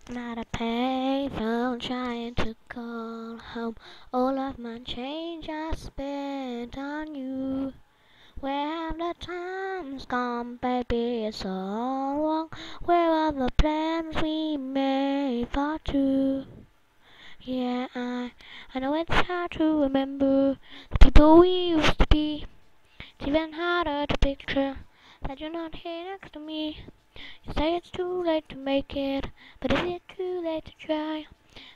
I'm at a payphone trying to call home. All of my change I spent on you. Where have the times gone, baby? It's all wrong. Where are the plans we made for two? Yeah, I know it's hard to remember the people we used to be. It's even harder to picture that you're not here next to me. You say it's too late to make it, but is it too late to try?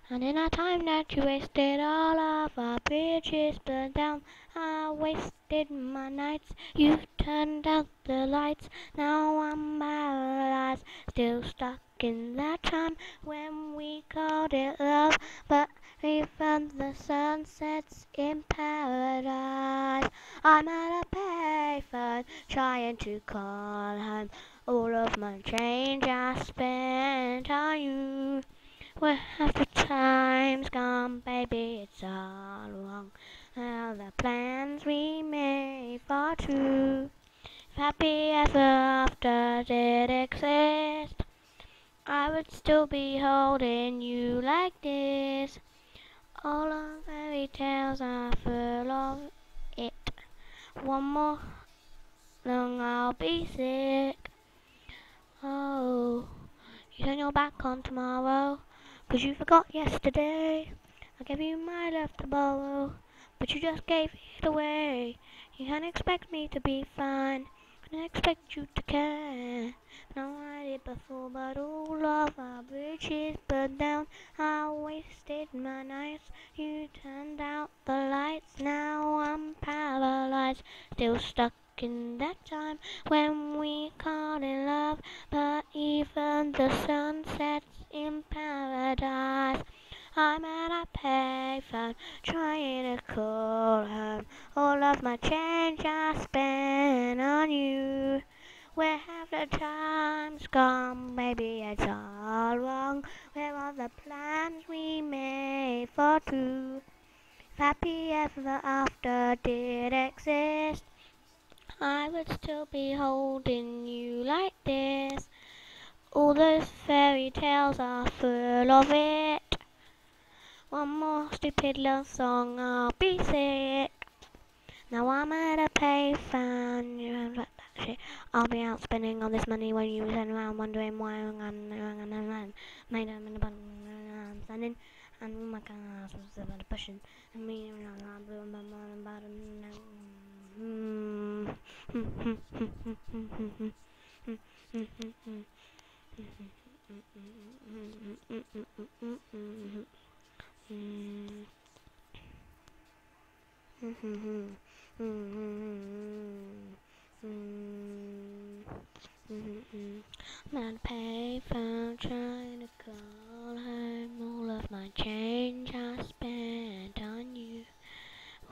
And in our time that you wasted, all of our bridges burned down. I wasted my nights, you turned out the lights. Now I'm paralyzed, still stuck in that time when we called it love. But even the sun sets in paradise. I'm at a payphone trying to call home. All of my change I spent on you. Where have the times gone, baby? It's all wrong. Now the plans we made for two. If happy ever after did exist, I would still be holding you like this. All the fairy tales are full of it. One more long I'll be sick. Oh, you turn your back on tomorrow, 'cause you forgot yesterday. I gave you my love to borrow, but you just gave it away. You can't expect me to be fine, can't expect you to care. No, I did before, but all of our bridges burned down. I wasted my nights, you turned out the lights. Now I'm paralyzed, still stuck in that time when we called it love. But even the sun sets in paradise. I'm at a payphone trying to call home. All of my change I spent on you. Where have the times gone? Maybe it's all wrong. Where are the plans we made for two? If happy ever after did exist, I would still be holding you like this. All those fairy tales are full of it. One more stupid love song, I'll be sick. Now I'm at a payphone, you don't like that shit. I'll be out spending all this money when you turn around wondering why I'm made up in the bottom. I'm standing, and oh my god, I was about to push it. And me, I'm blue and bottom. I'm at a payphone trying to call home. All of my change I spent on you.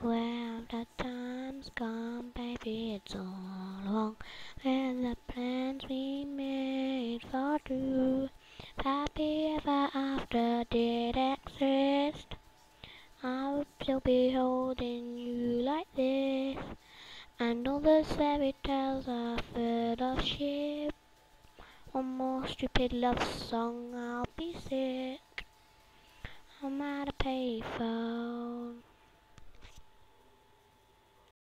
Where have the times gone, baby? It's all wrong. Where the plans we made for two? Happy ever after did exist, I would still be holding you like this. And all those fairy tales are full of shit. One more stupid love song, I'll be sick. I'm at a payphone.